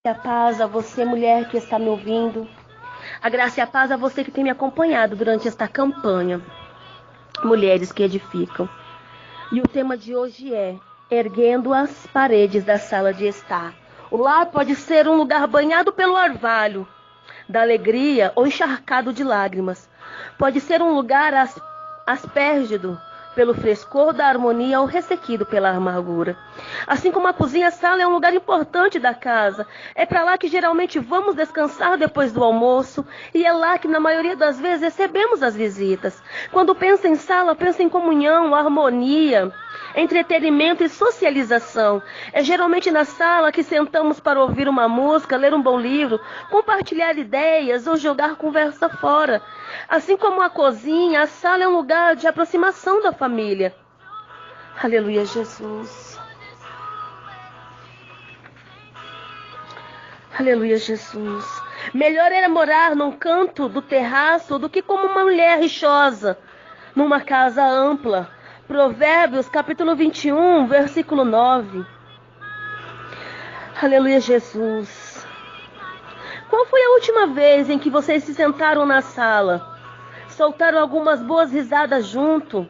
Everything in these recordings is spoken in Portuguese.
A paz a você, mulher que está me ouvindo. A graça e a paz a você que tem me acompanhado durante esta campanha. Mulheres que edificam. E o tema de hoje é erguendo as paredes da sala de estar. O lar pode ser um lugar banhado pelo orvalho da alegria ou encharcado de lágrimas. Pode ser um lugar aspérgido pelo frescor da harmonia ou ressequido pela amargura. Assim como a cozinha, a sala é um lugar importante da casa. É para lá que geralmente vamos descansar depois do almoço e é lá que na maioria das vezes recebemos as visitas. Quando pensa em sala, pensa em comunhão, harmonia, entretenimento e socialização. É geralmente na sala que sentamos para ouvir uma música, ler um bom livro, compartilhar ideias ou jogar conversa fora. Assim como a cozinha, a sala é um lugar de aproximação da família. Aleluia, Jesus. Aleluia, Jesus. Melhor era morar num canto do terraço do que como uma mulher rixosa numa casa ampla. Provérbios, capítulo 21, versículo 9. Aleluia, Jesus. Qual foi a última vez em que vocês se sentaram na sala? Soltaram algumas boas risadas junto?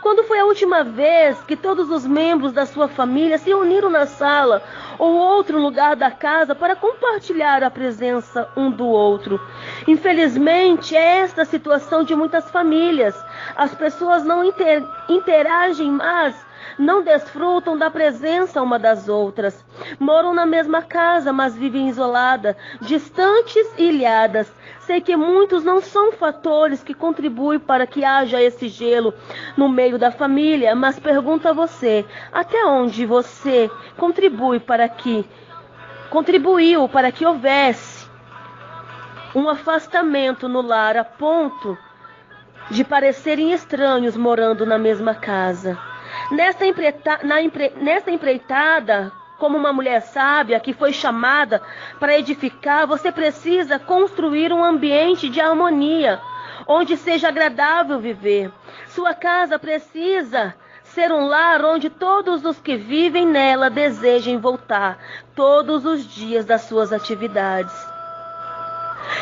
Quando foi a última vez que todos os membros da sua família se uniram na sala ou outro lugar da casa para compartilhar a presença um do outro? Infelizmente, é esta a situação de muitas famílias. As pessoas não interagem, mas não desfrutam da presença uma das outras. Moram na mesma casa, mas vivem isoladas, distantes e ilhadas. Sei que muitos não são fatores que contribuem para que haja esse gelo no meio da família, mas pergunto a você, até onde você contribuiu para que houvesse um afastamento no lar a ponto de parecerem estranhos morando na mesma casa? Nesta empreitada, como uma mulher sábia que foi chamada para edificar, você precisa construir um ambiente de harmonia, onde seja agradável viver. Sua casa precisa ser um lar onde todos os que vivem nela desejem voltar todos os dias das suas atividades.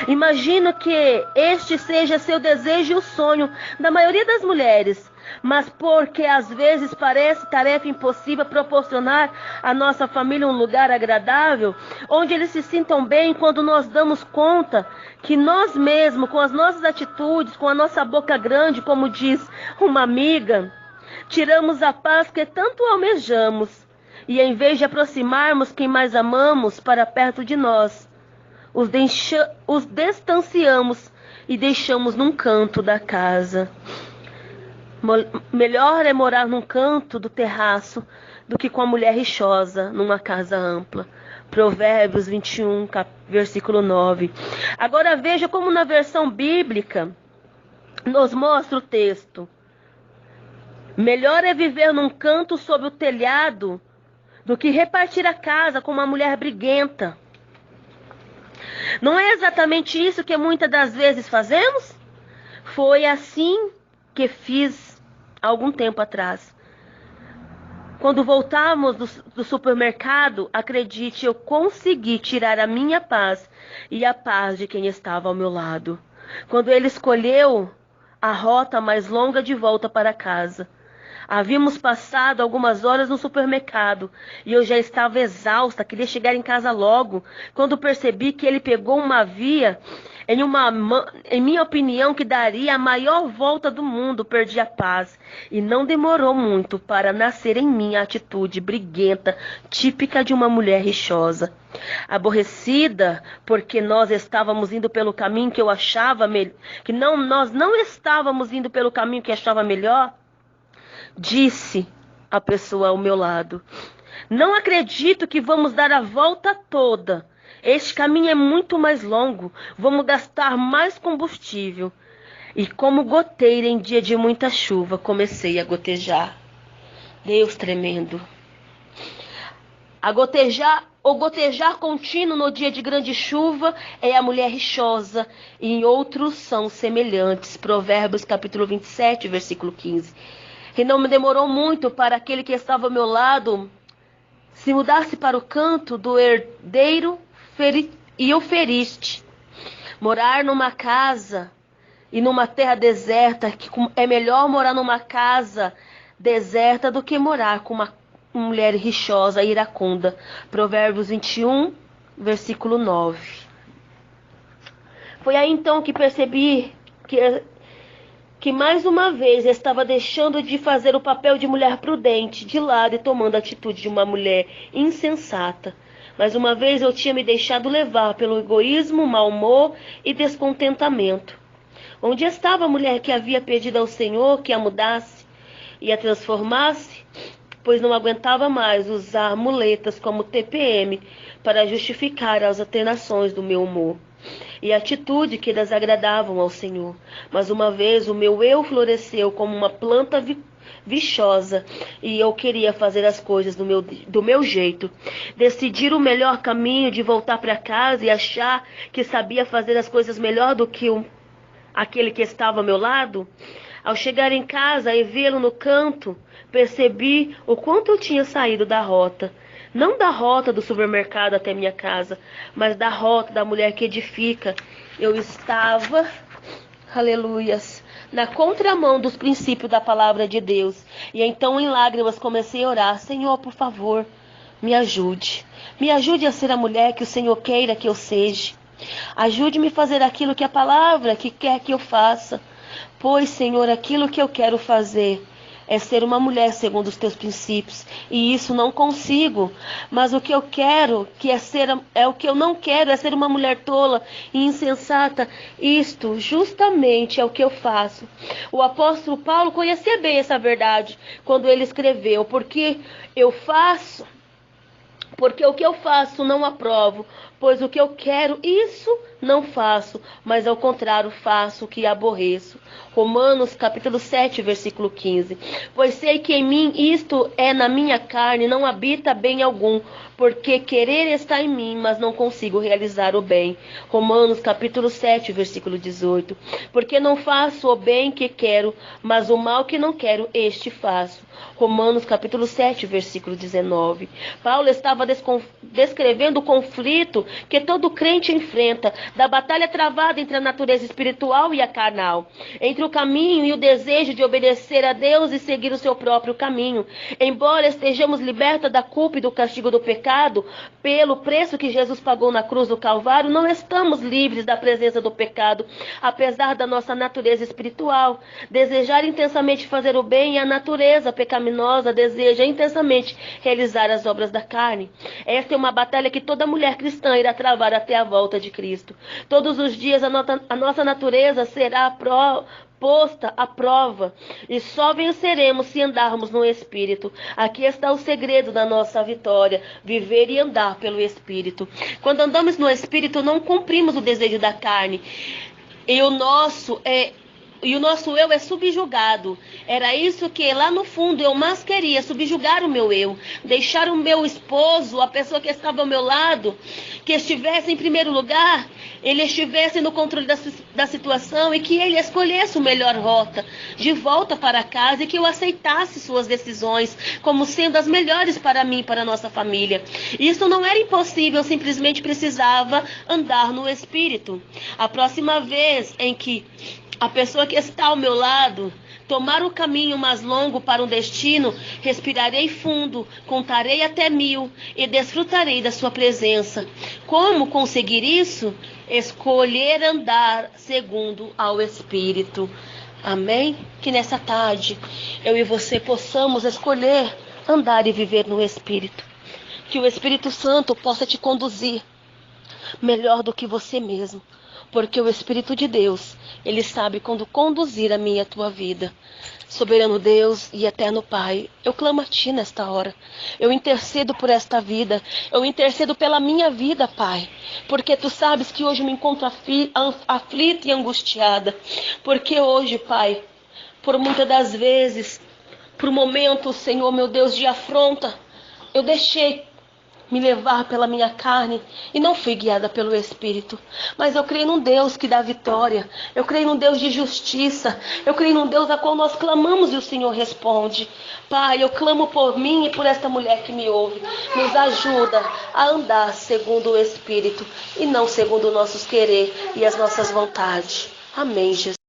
Imagino que este seja seu desejo e o sonho da maioria das mulheres, mas porque às vezes parece tarefa impossível proporcionar à nossa família um lugar agradável, onde eles se sintam bem, quando nós damos conta que nós mesmos, com as nossas atitudes, com a nossa boca grande, como diz uma amiga, tiramos a paz que tanto almejamos, e em vez de aproximarmos quem mais amamos para perto de nós, os distanciamos e deixamos num canto da casa. Melhor é morar num canto do terraço do que com a mulher rixosa numa casa ampla. Provérbios 21, versículo 9. Agora veja como na versão bíblica nos mostra o texto. Melhor é viver num canto sob o telhado do que repartir a casa com uma mulher briguenta. Não é exatamente isso que muitas das vezes fazemos? Foi assim que fiz algum tempo atrás. Quando voltamos do supermercado, acredite, eu consegui tirar a minha paz e a paz de quem estava ao meu lado. Quando ele escolheu a rota mais longa de volta para casa. Havíamos passado algumas horas no supermercado e eu já estava exausta, queria chegar em casa logo, quando percebi que ele pegou uma via, em minha opinião, que daria a maior volta do mundo. Perdi a paz e não demorou muito para nascer em mim a atitude briguenta, típica de uma mulher rixosa. Aborrecida porque nós estávamos indo pelo caminho que eu achava nós não estávamos indo pelo caminho que achava melhor, disse a pessoa ao meu lado: não acredito que vamos dar a volta toda. Este caminho é muito mais longo. Vamos gastar mais combustível. E como goteira em dia de muita chuva, comecei a gotejar. Deus tremendo. O gotejar contínuo no dia de grande chuva é a mulher rixosa, e em outros são semelhantes. Provérbios capítulo 27, versículo 15. E não me demorou muito para aquele que estava ao meu lado se mudasse para o canto do herdeiro o feriste. Morar numa casa e numa terra deserta, que é melhor morar numa casa deserta do que morar com uma mulher rixosa e iracunda. Provérbios 21, versículo 9. Foi aí então que percebi que mais uma vez eu estava deixando de fazer o papel de mulher prudente de lado e tomando a atitude de uma mulher insensata. Mais uma vez eu tinha me deixado levar pelo egoísmo, mau humor e descontentamento. Onde estava a mulher que havia pedido ao Senhor que a mudasse e a transformasse? Pois não aguentava mais usar muletas como TPM para justificar as alternações do meu humor e atitude que desagradavam ao Senhor. Mas uma vez o meu eu floresceu como uma planta viçosa e eu queria fazer as coisas do meu jeito. Decidir o melhor caminho de voltar para casa e achar que sabia fazer as coisas melhor do que aquele que estava ao meu lado. Ao chegar em casa e vê-lo no canto, percebi o quanto eu tinha saído da rota. Não da rota do supermercado até minha casa, mas da rota da mulher que edifica. Eu estava, aleluias, na contramão dos princípios da palavra de Deus. E então em lágrimas comecei a orar: Senhor, por favor, me ajude. Me ajude a ser a mulher que o Senhor queira que eu seja. Ajude-me a fazer aquilo que a palavra que quer que eu faça. Pois, Senhor, aquilo que eu quero fazer é ser uma mulher segundo os teus princípios, e isso não consigo. Mas o que eu quero, o que eu não quero é ser uma mulher tola e insensata. Isto justamente é o que eu faço. O apóstolo Paulo conhecia bem essa verdade quando ele escreveu: porque o que eu faço não aprovo, pois o que eu quero, isso não faço, mas ao contrário faço o que aborreço. Romanos capítulo 7, versículo 15. Pois sei que em mim, isto é, na minha carne, não habita bem algum, porque querer está em mim, mas não consigo realizar o bem. Romanos capítulo 7, versículo 18. Porque não faço o bem que quero, mas o mal que não quero, este faço. Romanos capítulo 7, versículo 19. Paulo estava descrevendo o conflito que todo crente enfrenta, da batalha travada entre a natureza espiritual e a carnal, entre o caminho e o desejo de obedecer a Deus e seguir o seu próprio caminho. Embora estejamos libertos da culpa e do castigo do pecado, pelo preço que Jesus pagou na cruz do Calvário, não estamos livres da presença do pecado, apesar da nossa natureza espiritual. Desejar intensamente fazer o bem, e a natureza pecaminosa deseja intensamente realizar as obras da carne. Esta é uma batalha que toda mulher cristã irá travar até a volta de Cristo. Todos os dias a nossa natureza será posta à prova, e só venceremos se andarmos no Espírito. Aqui está o segredo da nossa vitória: viver e andar pelo Espírito. Quando andamos no Espírito, não cumprimos o desejo da carne, e o nosso eu é subjugado. Era isso que lá no fundo eu mais queria: subjugar o meu eu, deixar o meu esposo, a pessoa que estava ao meu lado, que estivesse em primeiro lugar, ele estivesse no controle da situação, e que ele escolhesse a melhor rota de volta para casa, e que eu aceitasse suas decisões como sendo as melhores para mim e para a nossa família. Isso não era impossível, eu simplesmente precisava andar no Espírito. A próxima vez em que a pessoa que está ao meu lado tomar o caminho mais longo para um destino, respirarei fundo, contarei até 1000 e desfrutarei da sua presença. Como conseguir isso? Escolher andar segundo ao Espírito. Amém? Que nessa tarde eu e você possamos escolher andar e viver no Espírito. Que o Espírito Santo possa te conduzir melhor do que você mesmo. Porque o Espírito de Deus, Ele sabe quando conduzir a minha e a tua vida. Soberano Deus e eterno Pai, eu clamo a Ti nesta hora. Eu intercedo por esta vida. Eu intercedo pela minha vida, Pai. Porque Tu sabes que hoje me encontro aflita e angustiada. Porque hoje, Pai, por muitas das vezes, por momentos, Senhor, meu Deus, de afronta, eu deixei me levar pela minha carne e não fui guiada pelo Espírito. Mas eu creio num Deus que dá vitória. Eu creio num Deus de justiça. Eu creio num Deus a qual nós clamamos e o Senhor responde. Pai, eu clamo por mim e por esta mulher que me ouve. Nos ajuda a andar segundo o Espírito e não segundo o nosso querer e as nossas vontades. Amém, Jesus.